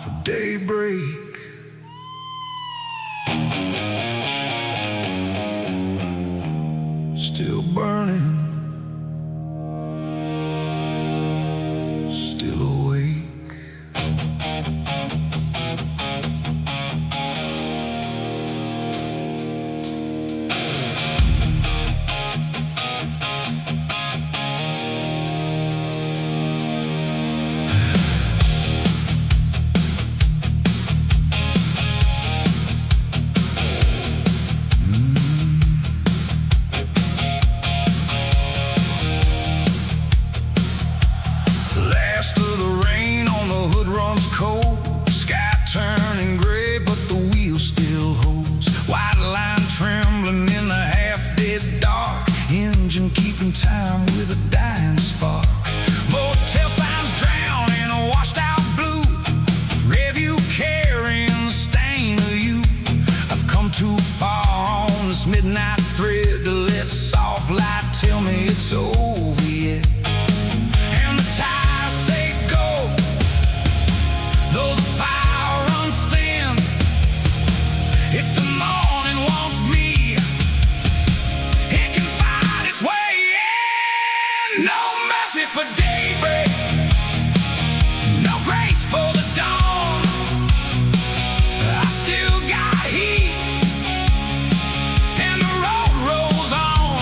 for daybreak. Still burning, still awake. Last of the rain on the hood runs cold. Sky turning gray, but the wheel still holds. White line trembling in the half-dead dark. Engine keeping time with a dying spark. Motel signs drown in a washed-out blue. Review carrying the stain of you. I've come too far on this midnight thread to let soft light tell me it's over yet. And the tires say go, though the fire runs thin. If the morning wants me, it can find its way in. No mercy for daybreak, no grace for the dawn. I still got heat, and the road rolls on.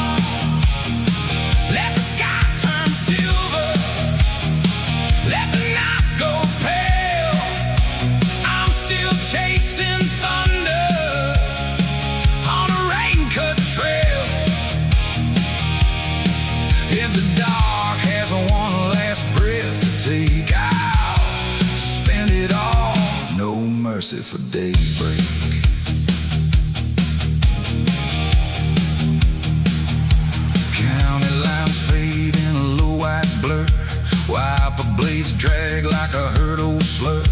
Let the sky turn silver, let the night go pale. I'm still chasing thunder on a rain-cut trail. If the dark has one last breath to take, I'll spend it all. No mercy for daybreak. County lines fade in a low white blur. Wiper blades drag like a herd old slur.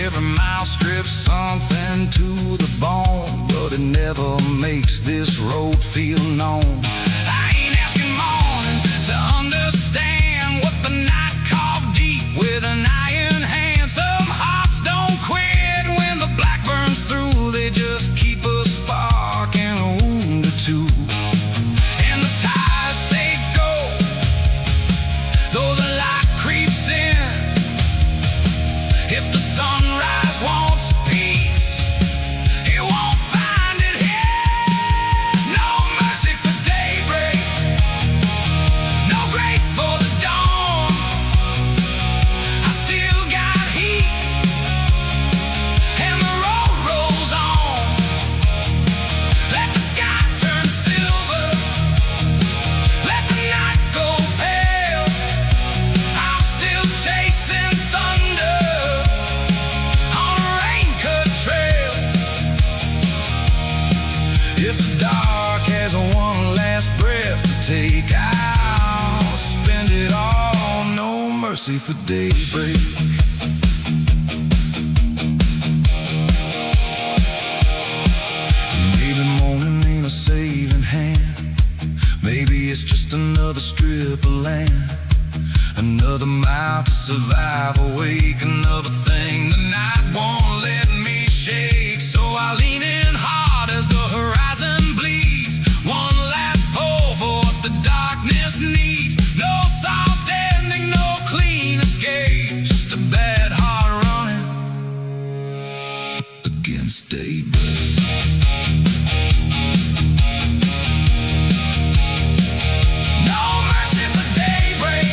Every mile strips something to the bone, but it never makes this road feel known. I ain't asking morning to understand what the night carved deep with an iron hand. Some hearts don't quit when the black burns through. They just keep a spark and a wound or two. And the tires say go, though the light creeps in. If the sunrise wants peace, it won't find it here. No mercy for daybreak, no grace for the dawn. I still got heat, and the road rolls on. Let the sky turn silver, let the night go pale. I'm still chasing thunder on a rain-cut trail. If the dark has one last breath to take, I'll spend it all. No mercy for daybreak. Maybe morning ain't a saving hand. Maybe it's just another strip of land. Another mile to survive awake. Another thing the night won't let me shake. So I lean in hard as the horizon bleeds. One last pull for what the darkness needs. No soft ending, no clean escape. Just a bad heart running against daybreak. No mercy for daybreak,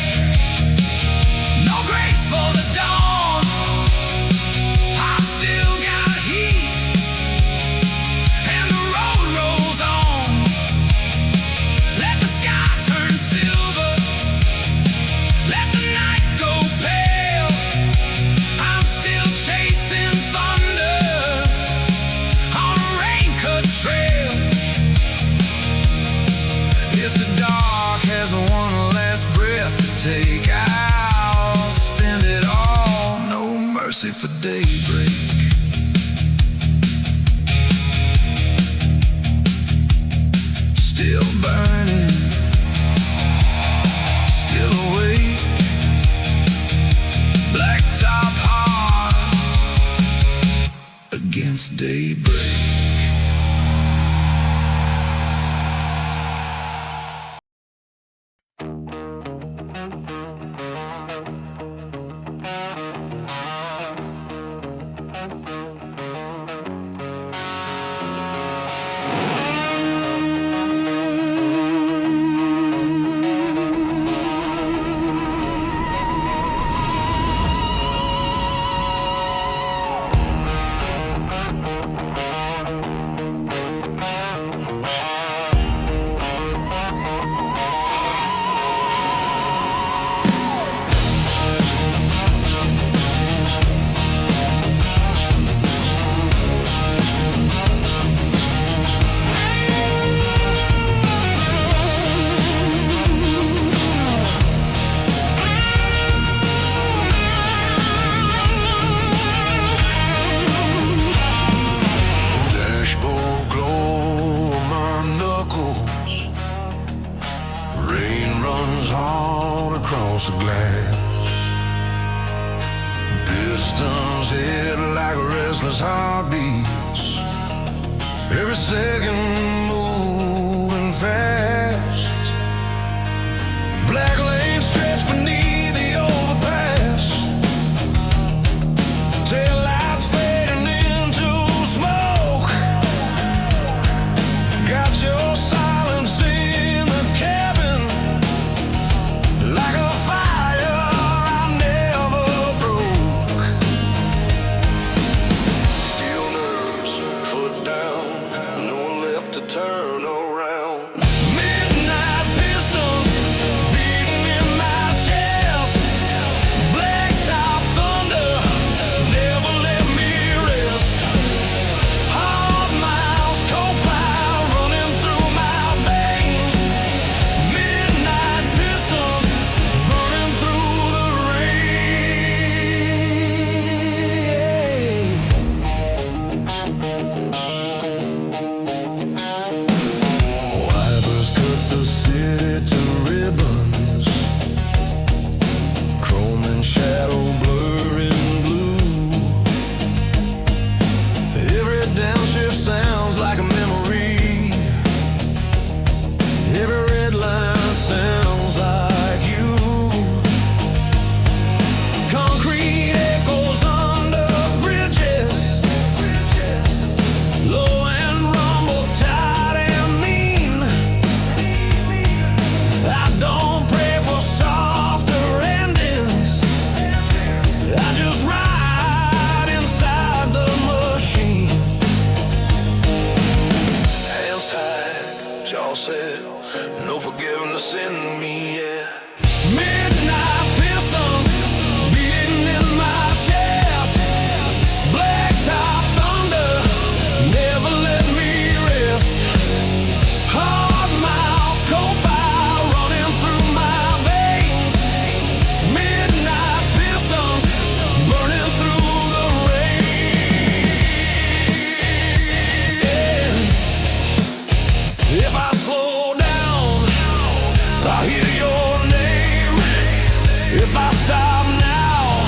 no grace for the dawn. I still got heat, and the road rolls on. Let the sky turn silver, let the night go pale. I'm still chasing thunder on a rain-cut trail. If the dark has one last breath to take, I'll spend it all. No mercy for daybreak. Still burning, still awake. Blacktop heart Daybreak. Across the glass, Pistons hit like restless heartbeats, every second moving fast. Black lanes stretch beneath the overpass, taillights fading into smoke. Got your silence in the cabin, like a fire I never broke. Steel nerves, foot down, no one left to turn around. Midnight pistons beating in my chest, blacktop thunder never let me rest. Hard miles, cold fire running through my veins. Midnight pistons burning through the rain. Wipers cut the city to ribbons, chrome and shadow blurring blue. Every downshift sounds like a memory, every red line sounds like you. Concrete echoes under bridges, low and rumble, tight and mean. I don't pray for softer endings, I just ride inside the machine. Hands tied, jaw set, no forgiveness in me, yeah. Midnight pistons beating in my chest, blacktop thunder never let me rest. Hard miles, cold fire running through my veins. Midnight pistons burning through the rain. If I slow down, I hear your name. If I stop now,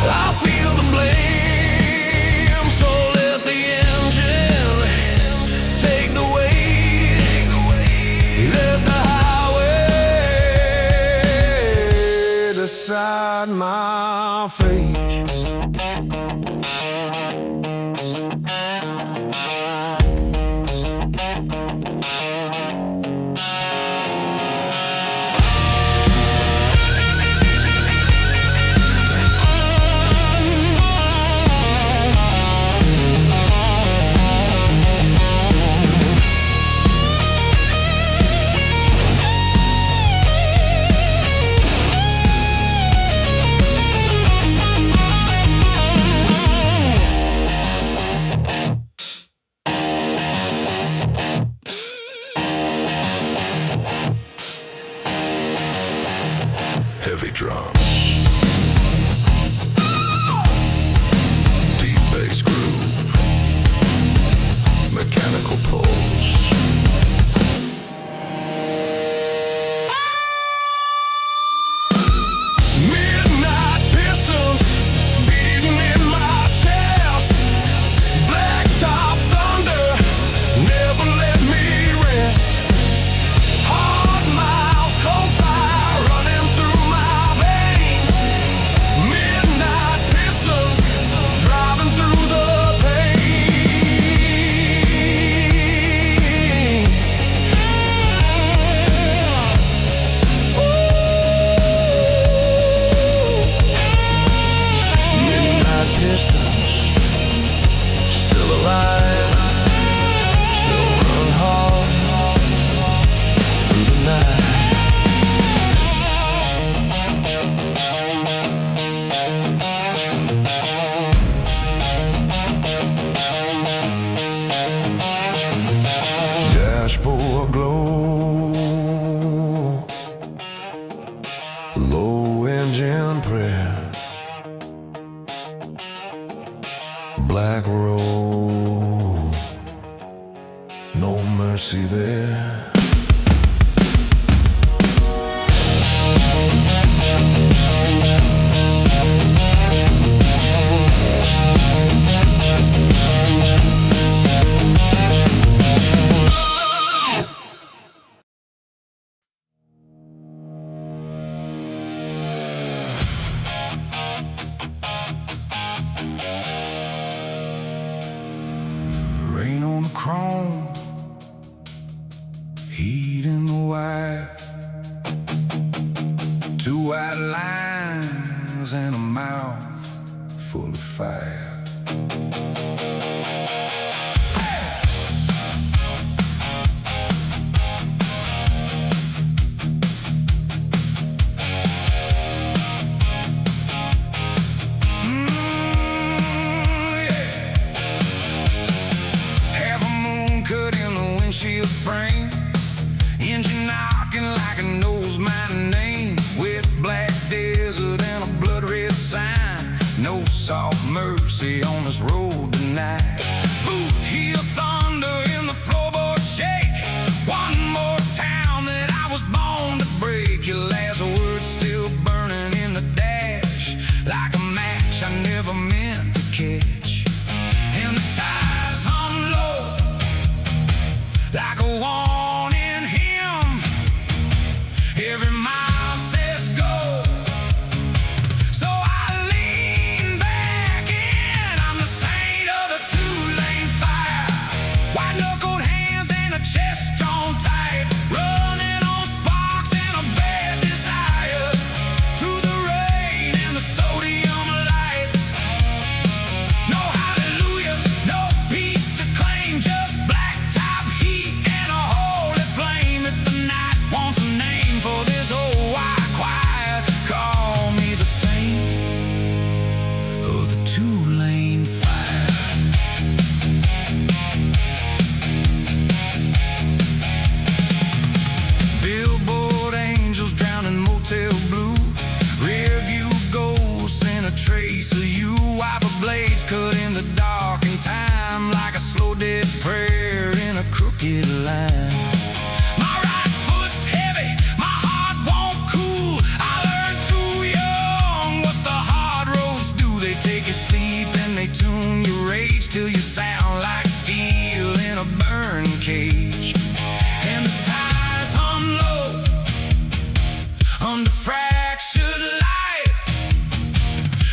I feel the blame. So let the engine take the weight. Let the highway decide my fate. Heavy drums, deep bass groove, mechanical pulse. Midnight pistons beating in my chest, black mercy there. Rain on the chrome, heat in the wire, two white lines and a mouth full of fire. Frame, engine knocking like it knows my name, with black desert and a blood red sign. No soft mercy on this road tonight. Boot heel thunder in the floorboard shake. One more town that I was born to break. Your last word still burning in the dash, like a match I never meant to catch. And the tires hum low, like a warning hymn. Every mile says go, so I lean back in. I'm the saint of the two-lane fire, white-knuckled hands and a chest drawn tight, running on sparks and a bad desire, through the rain and the sodium light. No hallelujah, no peace to claim, just blacktop heat and a holy flame. If the night wants a name for this old white quiet, call me the saint of the two-lane fire. Billboard angels drowned in motel blue, rear view ghosts and a trace of you. Wiper blades cut in the dark in time, like a slow dead prayer in a crooked line. My right foot's heavy, my heart won't cool. I learned too young what the hard roads do. They take your sleep and they tune your rage till you sound like steel in a burn cage. And the tires hum low under fractured light.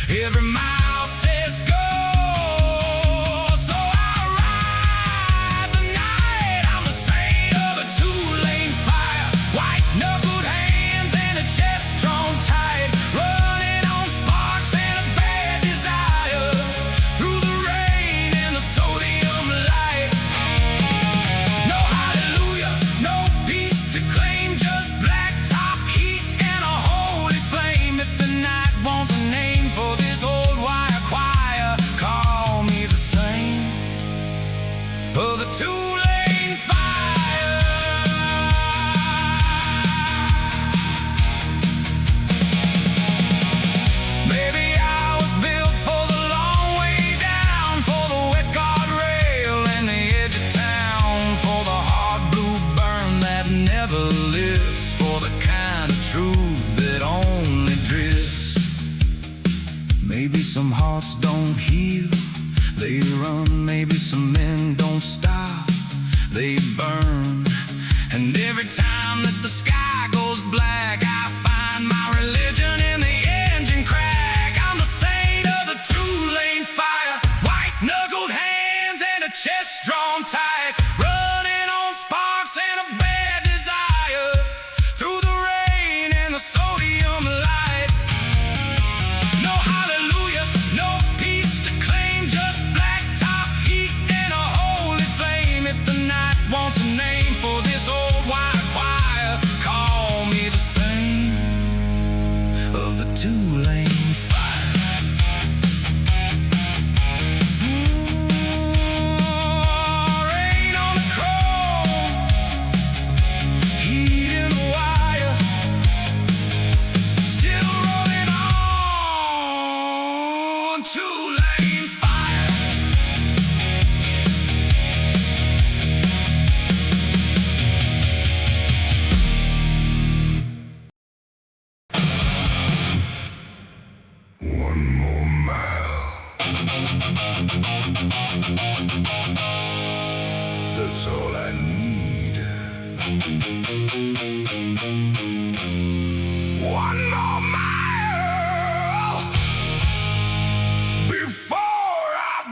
Every mile says go, so I ride the night. I'm the saint of the two-lane fire, white-knuckled hands and a chest drawn tight, running on sparks and a bad desire, through the rain and the sodium light. No hallelujah, no peace to claim, just blacktop heat and a holy flame. If the night wants a name for this old wire choir, call me the saint of the two-lane fire. Maybe I was built for the long way down, for the wet guardrail and the edge of town, for the hard blue burn that never lifts, for the kind of truth that only drifts. Maybe some hearts don't heal, they run. Maybe some men don't stop, they burn. And every time that the sky goes black, I find my religion in the engine crack. I'm the saint of the two-lane fire, white-knuckled hands and a chest drawn tight, running on sparks and a bad desire, through the rain and the sodium light. No hallelujah, no peace to claim, just blacktop heat and a holy flame. If the night wants a That's all I need. One more mile before I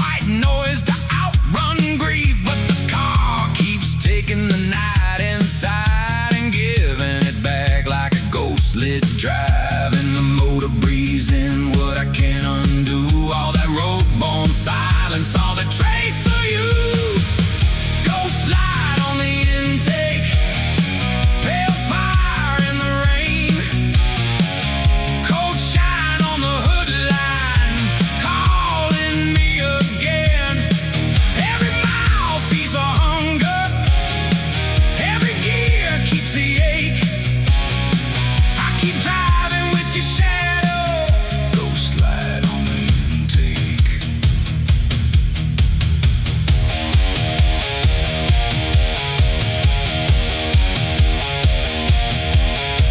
white noise to outrun grief, but the car keeps taking the night inside and giving it back like a ghostlit drive. And the motor breezing what I can't undo, all that road-borne silence, all the trace of you. Ghostlight on the intake, pale fire in the rain, cold shine on the hood line, calling me again. Every mile feeds the hunger, every gear keeps the ache. I keep driving with your shadow, ghostlight on the intake.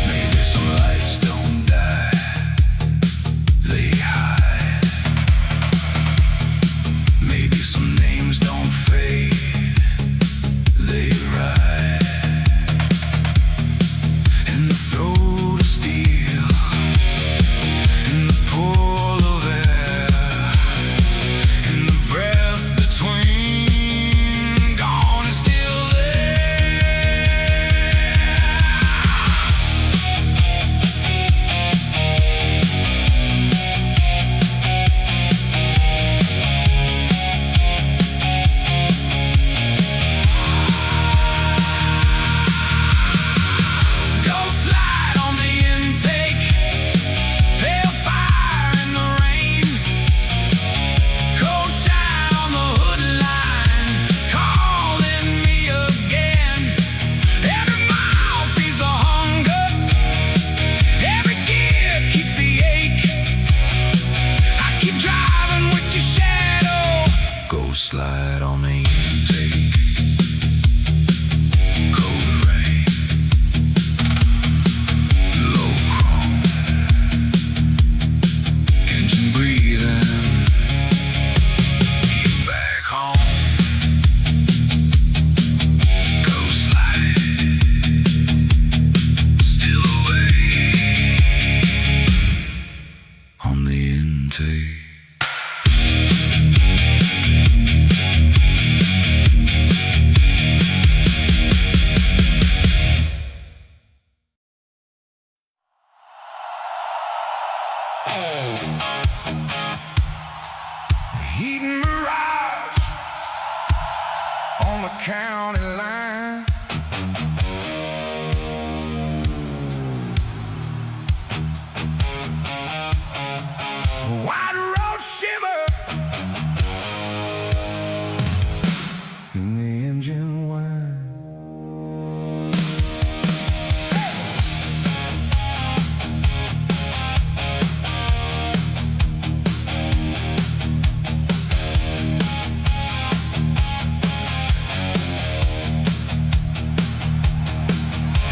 Maybe some lights don't die, they hide. Maybe some names don't fade, they ride. In the throat of steel, in the pull of air, in the breath between, gone and still there. Ghostlight on the intake, pale fire in the rain, cold shine on the hood line, calling me again. Every mile feeds the hunger, every gear keeps the ache. I keep driving with your shadow, ghostlight on the intake. Cold rain, low chrome, engine breathing, you back home. Ghostlight, still away on the intake. Heating Mirage on the county line. White road shiver in the engine whine.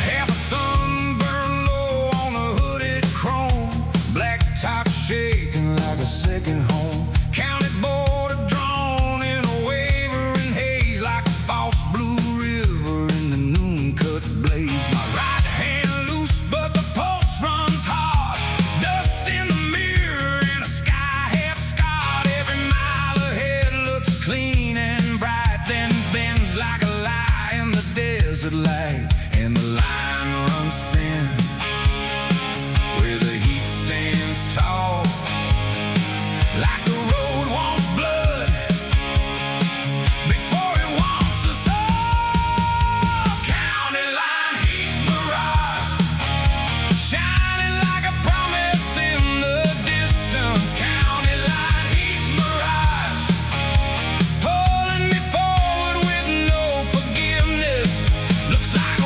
Half a sunburn low on the hooded chrome, black top shaking like a second home. County border drawn in a wavering haze, like a false blue river in the noon-cut blaze. My right hand loose, but the pulse runs hard. Dust in the mirror and a sky half scarred. Every mile ahead looks clean and bright, then bends like a lie in the desert light. And the line runs thin, where the heat stands tall, like the road wants blood before it wants us all. County line heat mirage, shining like a promise in the distance. County line heat mirage, pulling me forward with no forgiveness. Looks like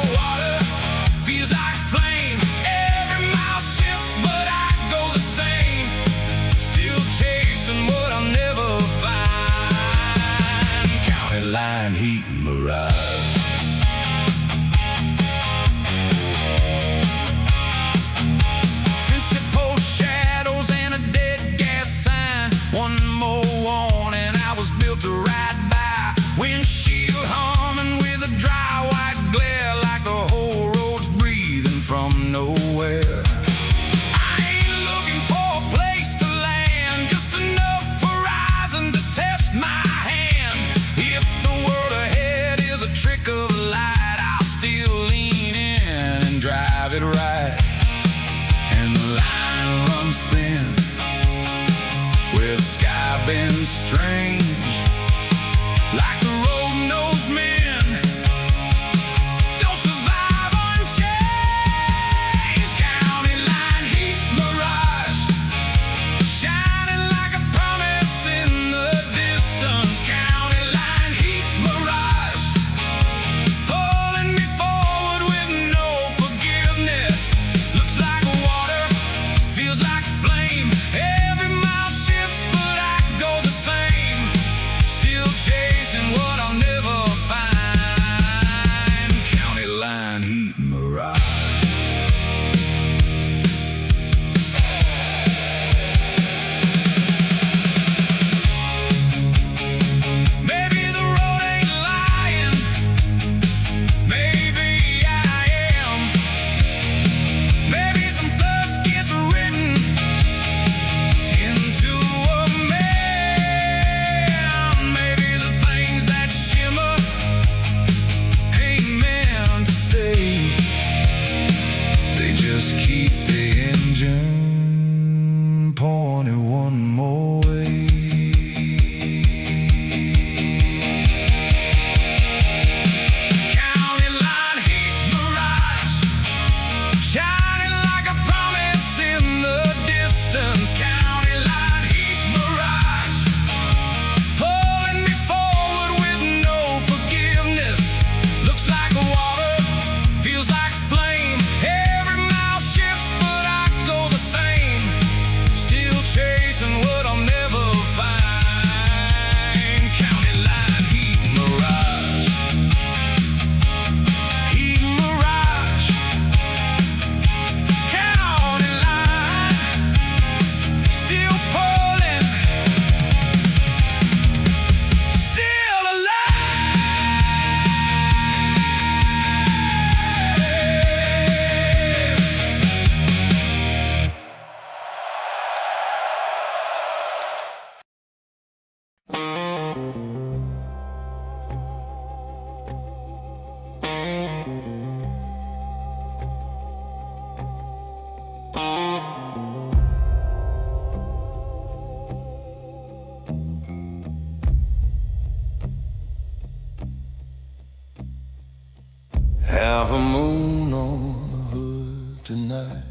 Half a moon on the hood tonight.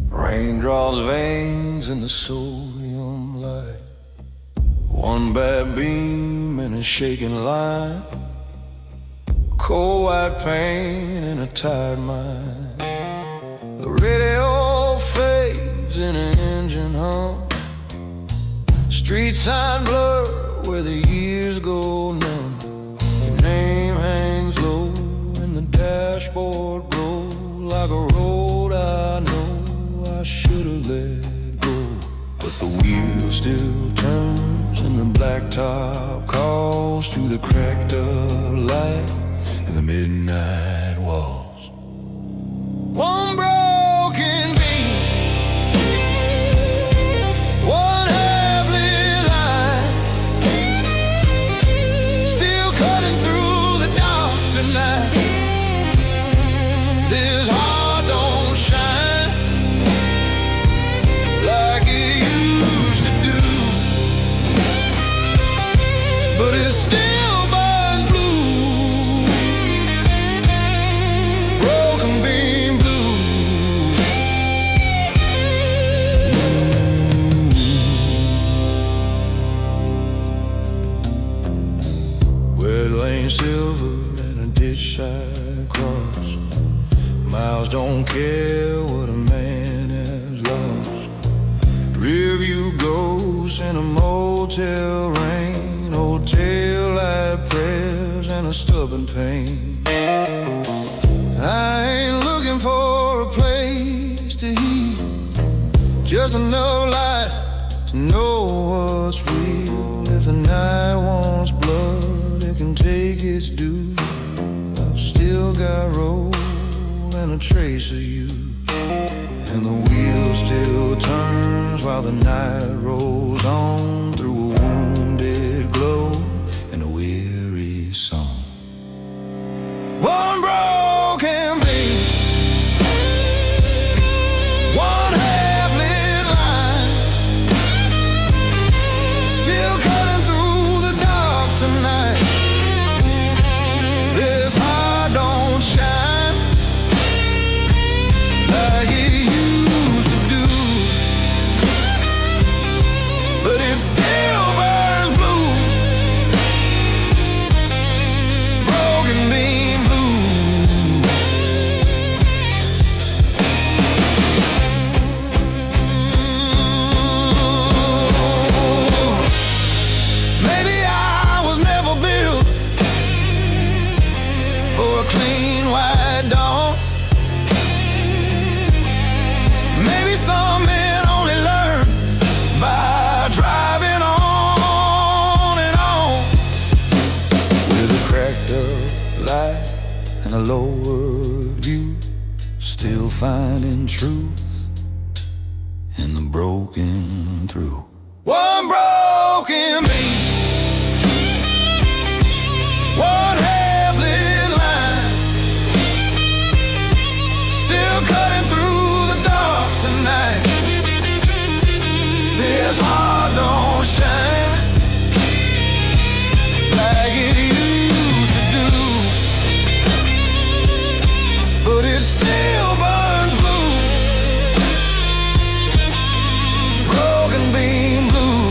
Rain draws veins in the sodium light. One bad beam and a shaking line. Cold white pain in a tired mind. The radio fades in an engine hum. Street sign blur where the years go numb. Your name hangs low and the dashboard glow like a road I know I should've let go. But the wheel still turns and the blacktop calls to the cracked up light and the midnight walls. One broken beam, one half-lit line, still cutting through the dark tonight. This heart don't shine like it used to do, but it still burns blue. Broken beam blue. Wet lane silver and a ditch side cross. Miles don't care what a man has lost. Rearview ghosts in a motel rain. Old tail light prayers and a stubborn pain. I ain't looking for a place to heal, just enough light to know what's real. If the night wants blood, it can take its due. I've still got road and a trace of you, and the wheel still turns while the night rolls on through a wounded glow and a weary song. One broken beam, one half-lit line, still cutting through the dark tonight. This heart don't shine like it used to do, but it still burns blue. Broken beam blue. Maybe I was never built for a clean white dawn. Maybe some men only learn by driving on and on. With a cracked up light and a lowered view, still finding truth in the broken through. One broken beam, one half-lit line, still cutting through the dark tonight. This heart don't shine like it used to do, but it still burns blue. Broken beam blue.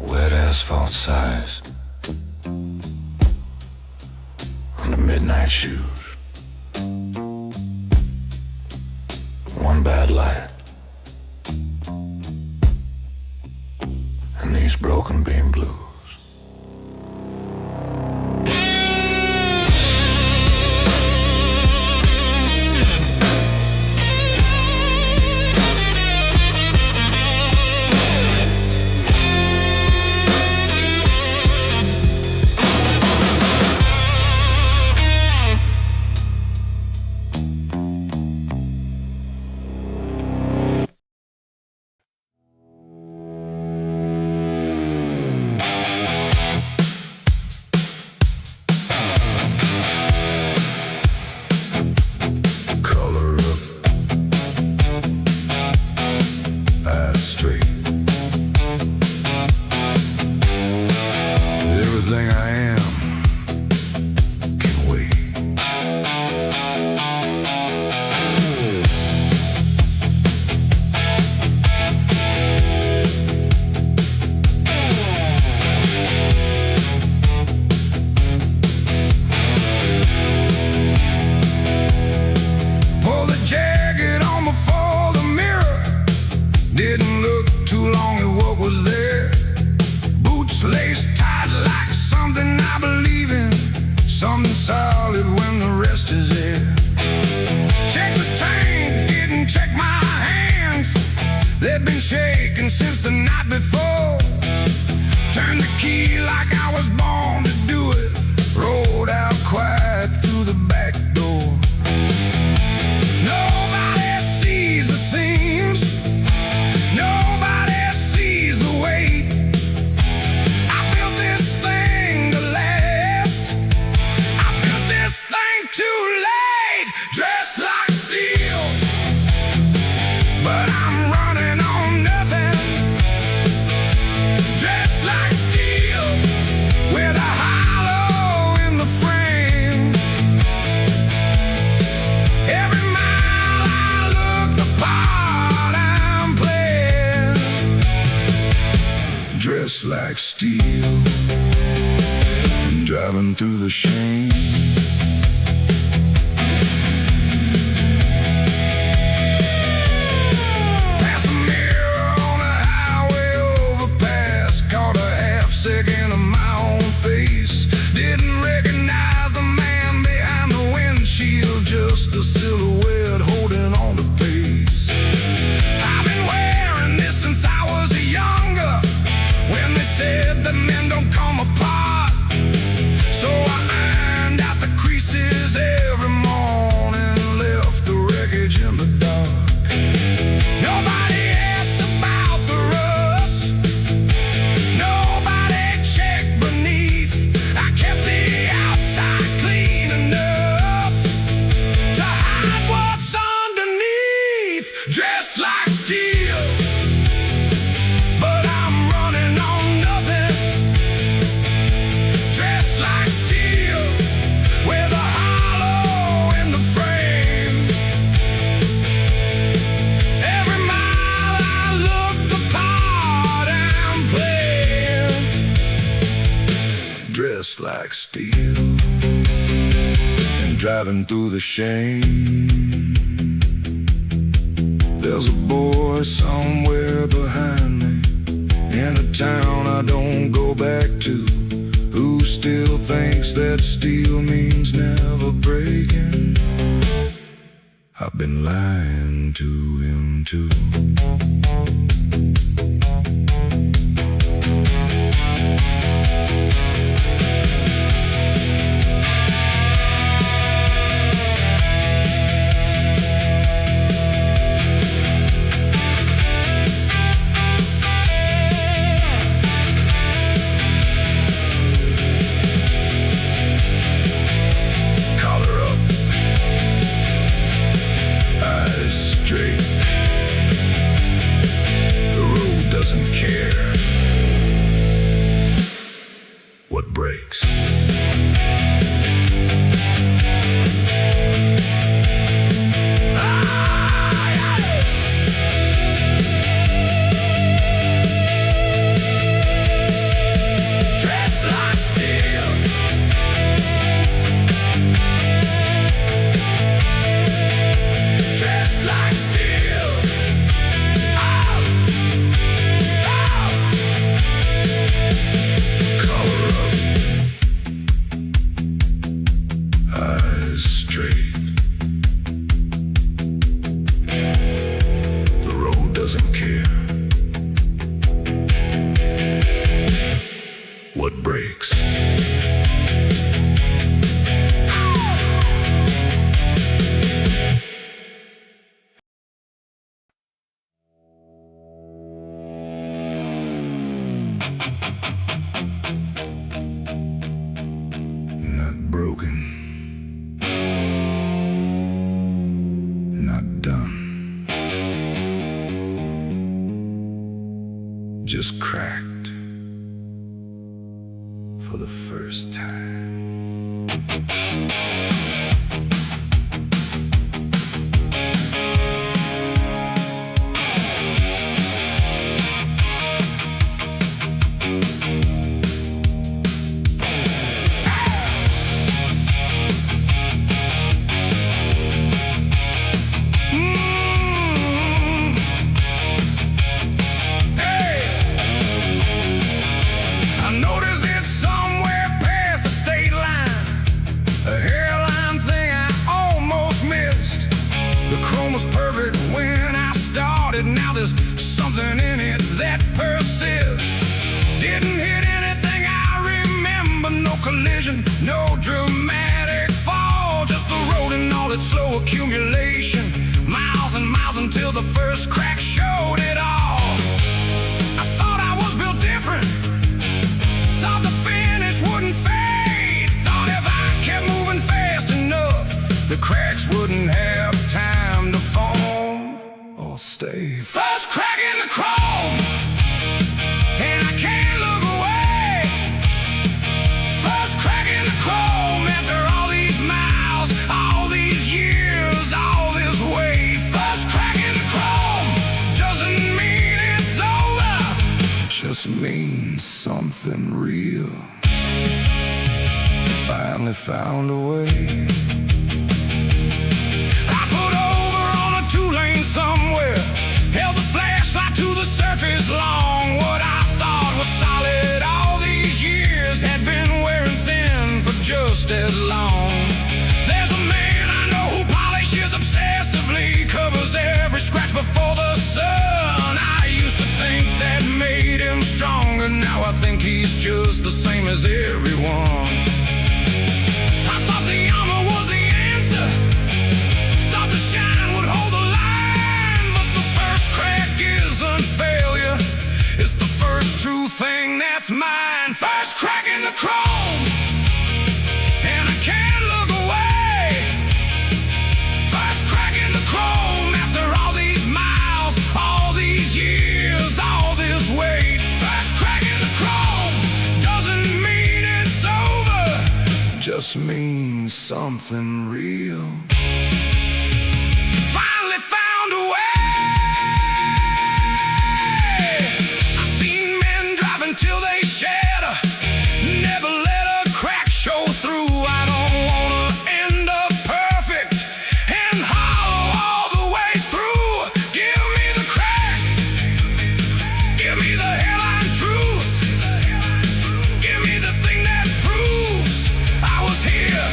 Wet asphalt sighs on the midnight shoes. One bad light and these broken beam blues. like steel and driving through the shame. Past the mirror on a highway overpass, caught a half second of my own face. Didn't recognize the man behind the windshield, just a silhouette holding on to pace. I've been wearing this since I was younger, when they said that men don't come apart. So I ironed out the creases every morning, left the wreckage in the dark. Nobody asked about the rust, nobody checked beneath. I kept the outside clean enough to hide what's underneath. Dressed like steel, but I'm running on nothing. Dressed like steel, with a hollow in the frame. Every mile I look the part I'm playing. Dressed like steel and driving through the shame. There's a boy somewhere behind me, in a town I don't go back to, who still thinks that steel means never breaking. I've been lying to him too. Collar up, eyes straight. The road doesn't care what breaks. Dressed like steel, dressed like steel. Ow, ow. Collar up, eyes straight. The road doesn't care what breaks. Not broken, not done, just cracked for the first time. Hey, I noticed it somewhere past the state line, a hairline thing I almost missed. The chrome was perfect when I started, now there's something in it that persists. Didn't hit anything I remember, no collision, no dramatic fall, just the road and all its slow accumulation. Miles and miles until the first crack showed it all. I thought I was built different, thought the finish wouldn't fade, thought if I kept moving fast enough, the cracks wouldn't have time to form or stay. First crack in the chrome, and I can't look away. First crack in the chrome, after all these miles, all these years, all this weight. First crack in the chrome doesn't mean it's over, just means something real. Finally found a way. I put over on a 2-lane somewhere, held the flashlight to the surface long. What I thought was solid all these years had been wearing thin for just as long. There's a man I know who polishes obsessively, covers every scratch before the sun. I used to think that made him stronger, now I think he's just the same as everyone. I thought the armor was the answer, thought the shine would hold the line, but the first crack isn't failure, it's the first true thing that's mine. First crack in the chrome, and I can't look away. First crack in the chrome, after all these miles, all these years, all this weight. First crack in the chrome doesn't mean it's over, just means something real. Finally found a way. I've seen men drive until they shatter, never let a crack show through. I don't wanna end up perfect and hollow all the way through. Give me the crack, give me the hairline truth, give me the thing that proves I was here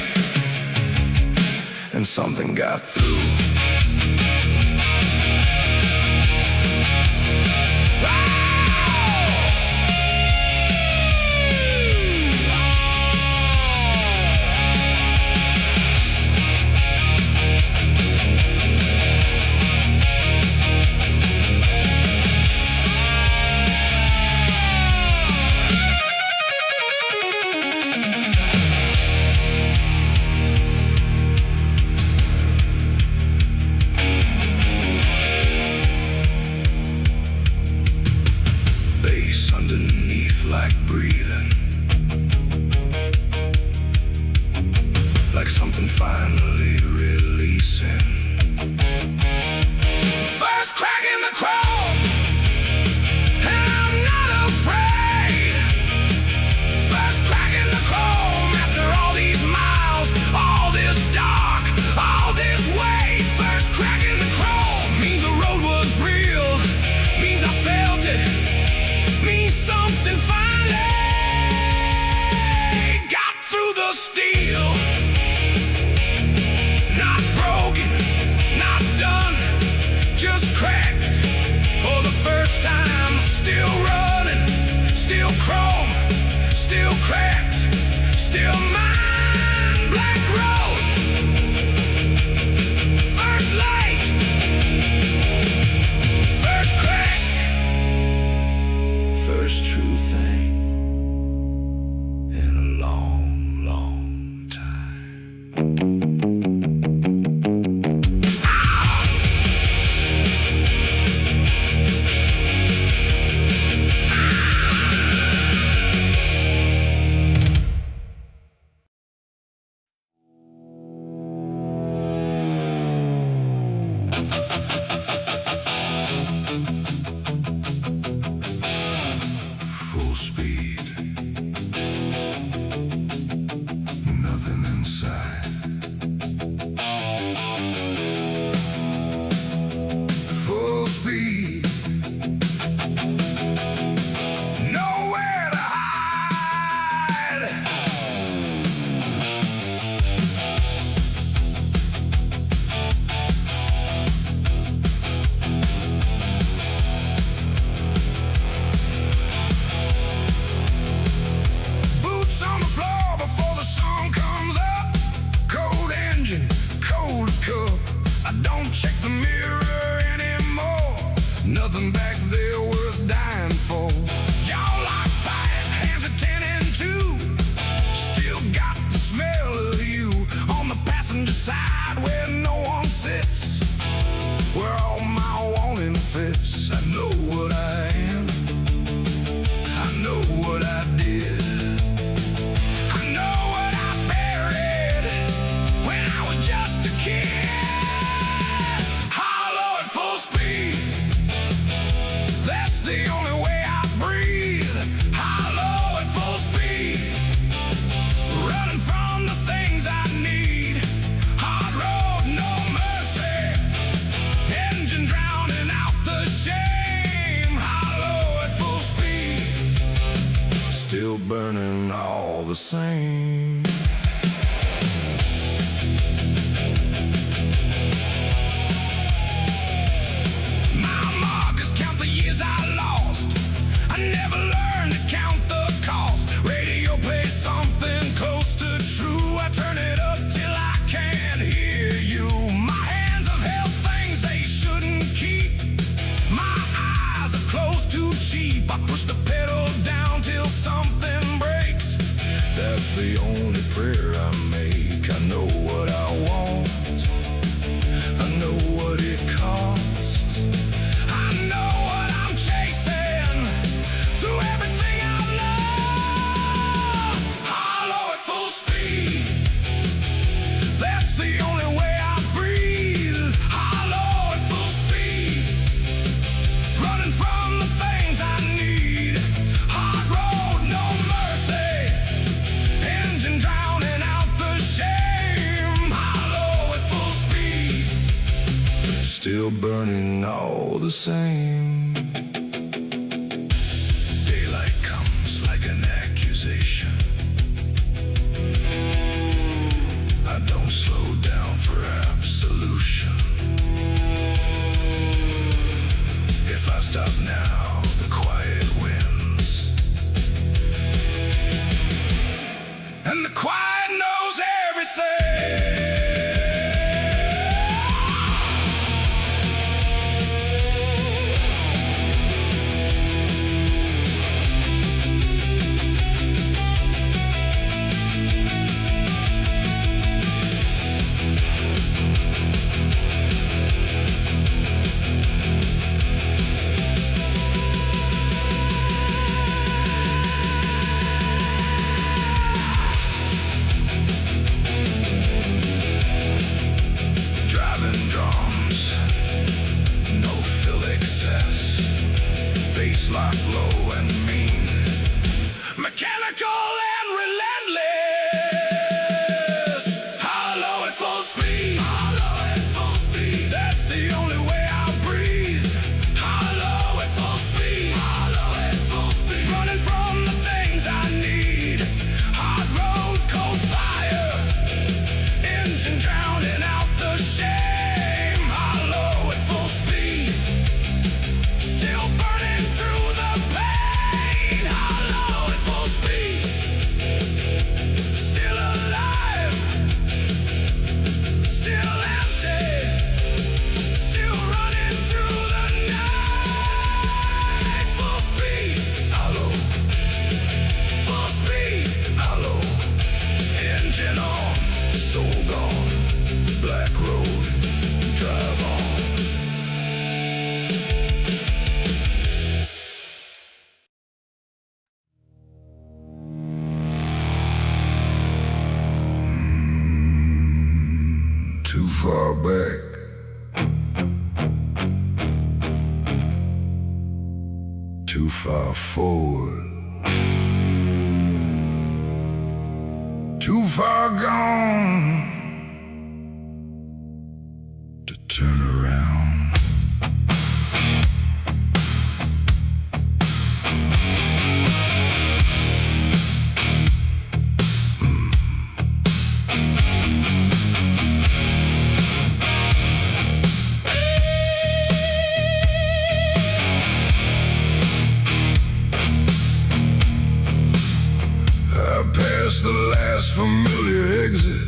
and something got through. still burning all the same. Daylight comes like an accusation. I don't slow down for absolution. If I stop now, the quiet wins. And the quiet knows everything. Lock low and mean, mechanical and relentless. Hollow at full speed, hollow at full speed. That's the only way I'll breathe. Hollow at full speed, hollow at full speed. Running from the things I need. Hard road, cold fire, engine drowning out the shame. Hollow at full speed, still burning through the pain. Hollow at full speed, still alive, still empty, still running through the night. Full speed, hollow, full speed, hollow. Engine on, soul gone, black road, drive on. Too far back, too far forward, too far gone to turn around. Past the last familiar exit,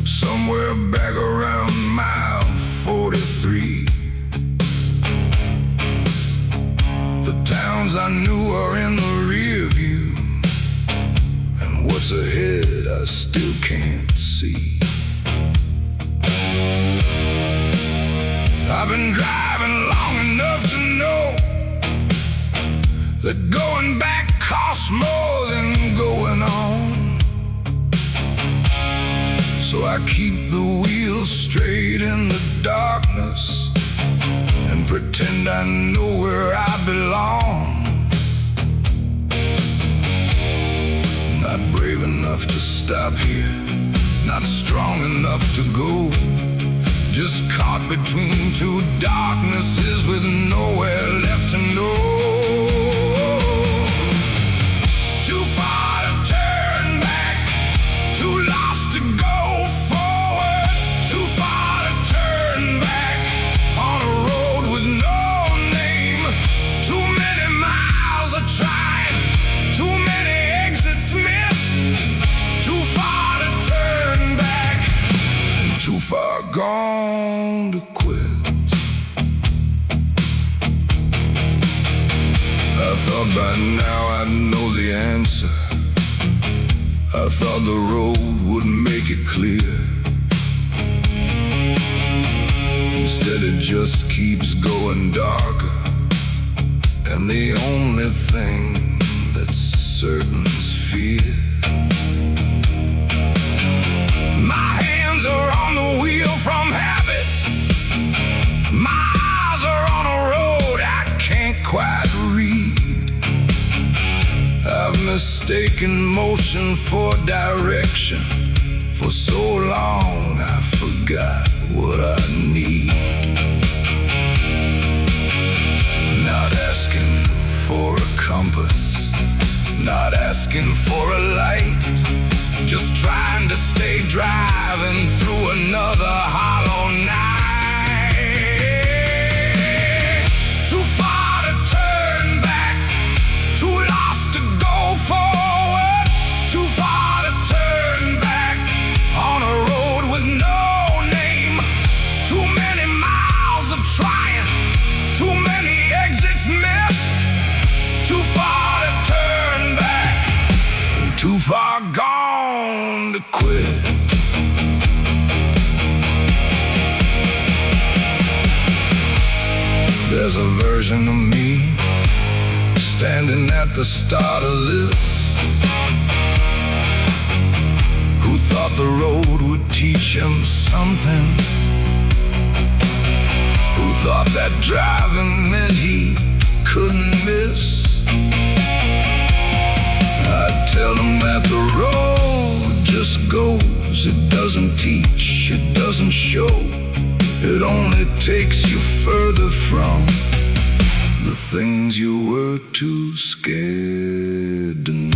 somewhere back around mile 43. The towns I knew are in the rear view, and what's ahead I still can't see. I've been driving long enough to know that going back costs more than going on. So I keep the wheels straight in the darkness and pretend I know where I belong. Not brave enough to stop here, not strong enough to go. Just caught between two darknesses with nowhere left to know. Too far to turn back, too lost to go forward. Too far to turn back on a road with no name. Too many miles I tried, too many exits missed. Too far to turn back, and too far gone to quit. I thought by now I'd know the answer. I thought the road would make it clear. Instead it just keeps going darker, and the only thing that's certain is fear. My hands are on the wheel from habit. My eyes are on a road I can't quite read. I've mistaken motion for direction. For so long I forgot what I need. Not asking for a compass, not asking for a light, just trying to stay driving through another hollow night. Too far to turn back, too lost to go forward, too far to turn back on a road with no name. Too many miles of trying, too many exits missed, too far to turn back, too far gone to quit. There's a version of me standing at the start of this, who thought the road would teach him something, who thought that driving meant he couldn't miss. I tell him that the road just goes, it doesn't teach, it doesn't show, it only takes you further from the things you were too scared to know.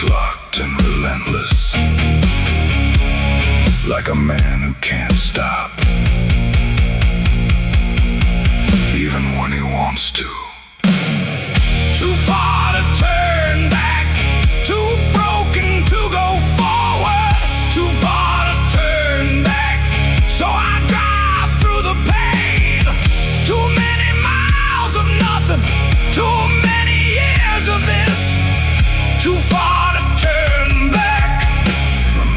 Locked and relentless, like a man who can't stop, even when he wants to. Too far to turn back, too broken to go forward, too far to turn back, so I drive through the pain. Too many miles of nothing, too many years of this, too far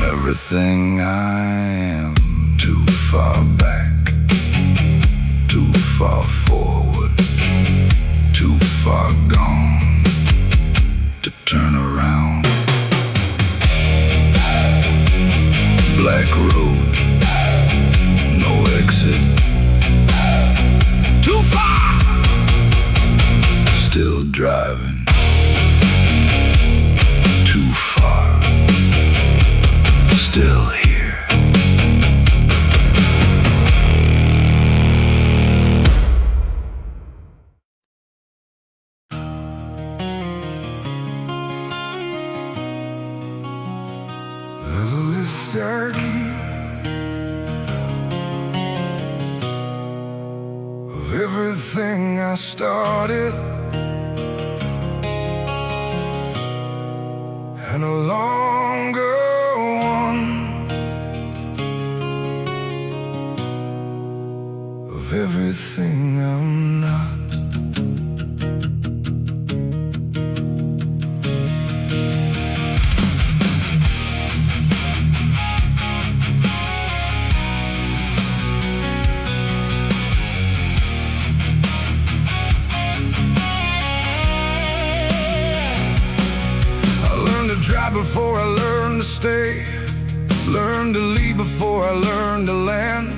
everything I am, too far back, too far forward, too far gone to turn around. Black road, no exit, too far, still driving, too far, still here. There's a list I keep of everything I started, and a longer of everything I'm not. I learned to drive before I learned to stay, learned to lead before I learned to land.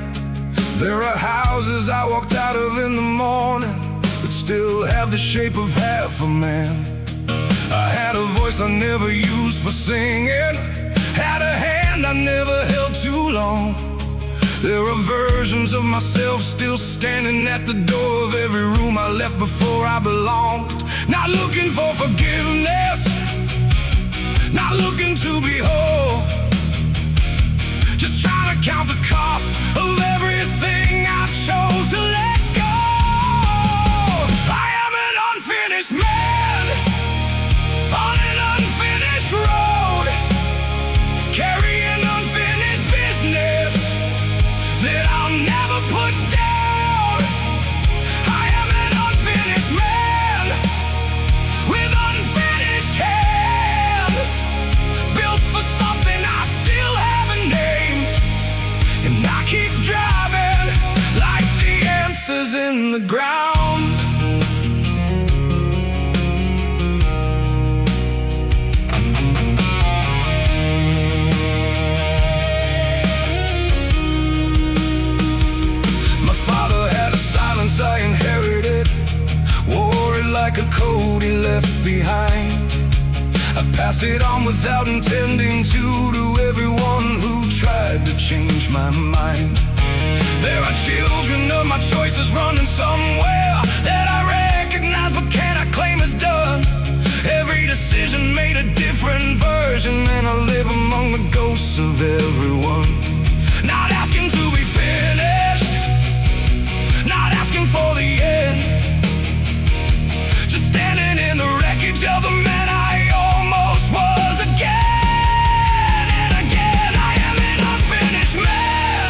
There are houses I walked out of in the morning that still have the shape of half a man. I had a voice I never used for singing, had a hand I never held too long. There are versions of myself still standing at the door of every room I left before I belonged. Not looking for forgiveness, not looking to be whole, just trying to count the cost of everything I chose to let go. I am an unfinished man on an unfinished road, carrying unfinished business that I'll never put down. in the ground. My father had a silence I inherited, wore it like a coat he left behind. I passed it on without intending to everyone who tried to change my mind. There are children of my choices running somewhere that I recognize but cannot claim as done. Every decision made a different version, and I live among the ghosts of everyone. Not asking to be finished, not asking for the end, just standing in the wreckage of the man I almost was again and again. I am an unfinished man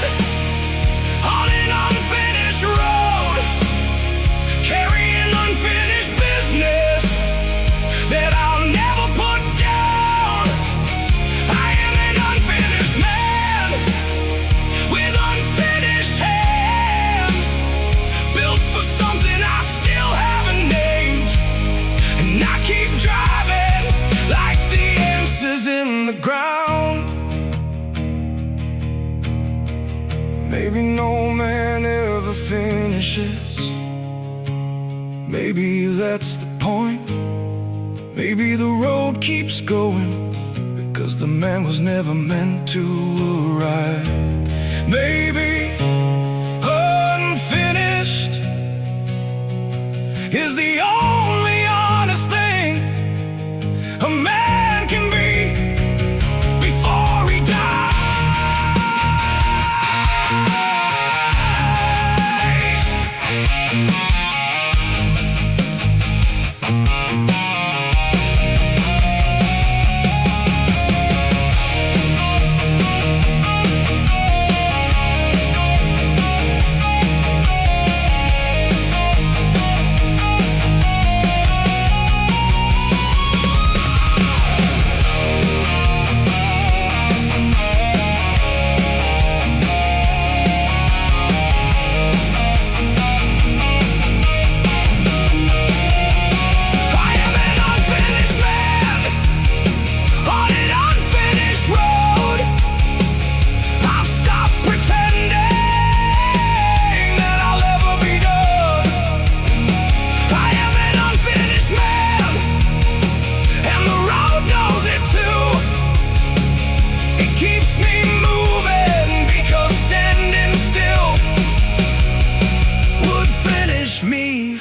on an unfinished road, carrying unfinished business that I'll never put down. I am an unfinished man with unfinished hands, built for something I still haven't named, and I keep driving like the answer's in the ground. Maybe no man ever finishes. Maybe that's the point. Maybe the road keeps going because the man was never meant to arrive. Maybe unfinished is the only honest thing a man can be before he dies.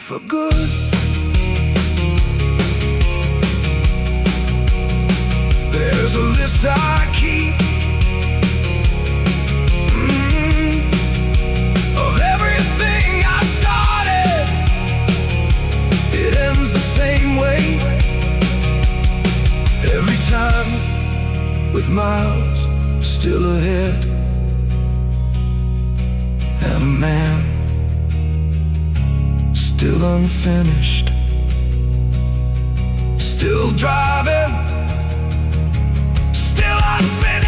For good. There's a list I keep of everything I started. It ends the same way every time, with miles still ahead and a man still unfinished, still driving, still unfinished.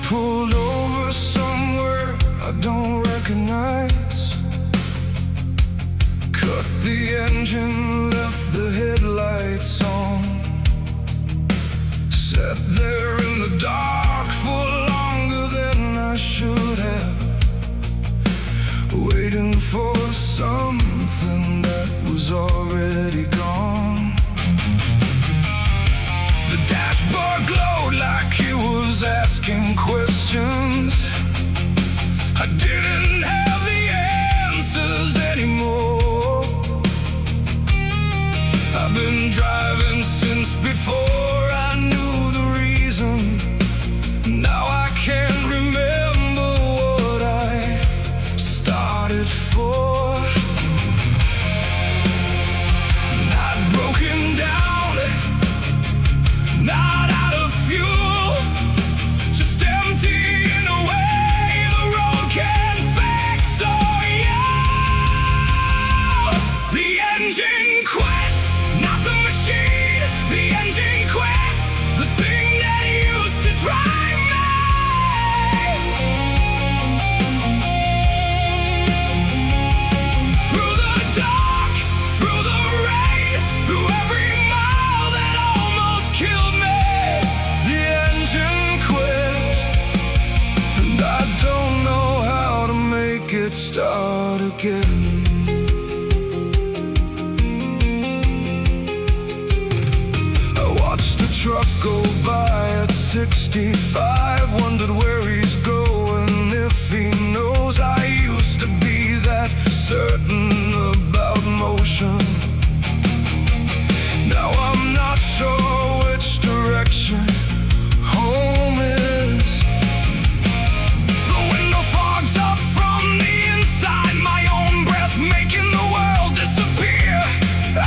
Pulled over somewhere I don't recognize. Cut the engine, left the headlights on. Sat there in the dark for longer than I should have, waiting for something that was already gone. The dashboard glowed like he was asking questions. I didn't have the answers anymore. I've been driving since before I knew the reason. Now I can't remember what I started for. Not broken down, not out of fuel, just emptying away the road can't fix or use. The engine quit, not the machine. The engine quit, the thing that used to drive me. Through the dark, through the rain, through every mile that almost killed me. The engine quit, and I don't know how to make it start again. I watched the truck go by at 65, wondered where he's going, if he knows. I used to be that certain about motion. Now I'm not sure which direction home is. The window fogs up from the inside, my own breath making the world disappear.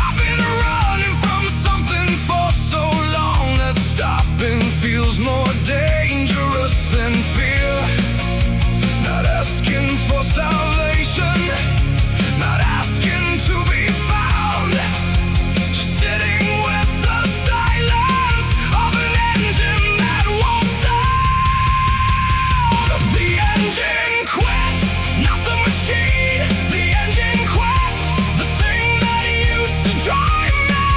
I've been running from something for so long that stopping feels more dangerous than fear. Not asking for salvation, not asking to be found, just sitting with the silence of an engine that won't sound. The engine quit, not the machine. The engine quit, the thing that used to drive me.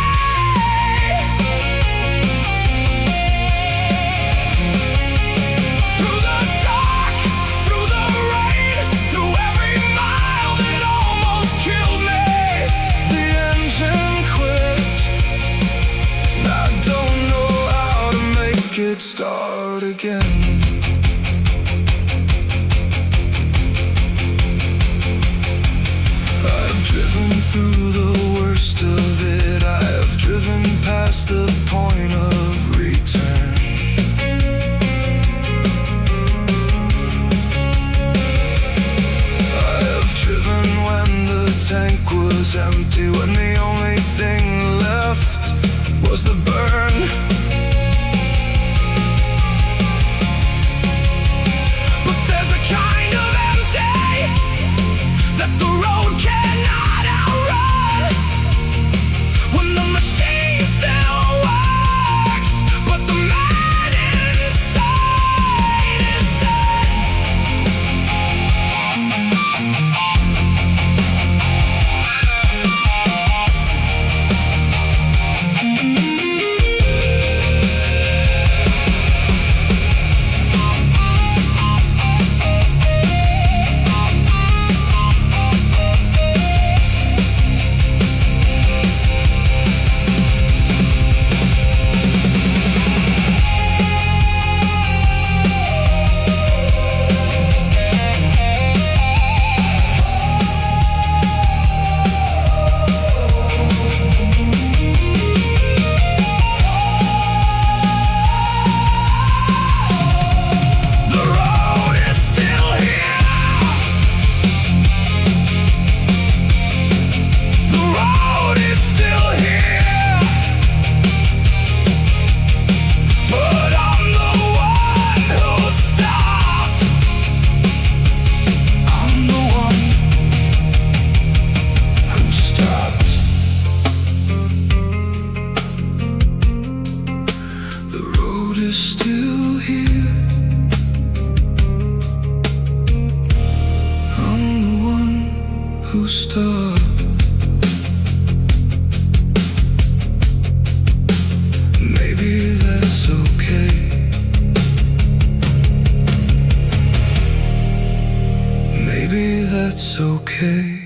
Through the dark, through the rain, through every mile that almost killed me. The engine quit, I don't know how to make it start again. I've driven through the worst of it. I have driven past the point of return. I have driven when the tank was empty, when the only thing left was the burn. But there's a kind of empty that the road cannot outrun. When the machine still works, that's okay.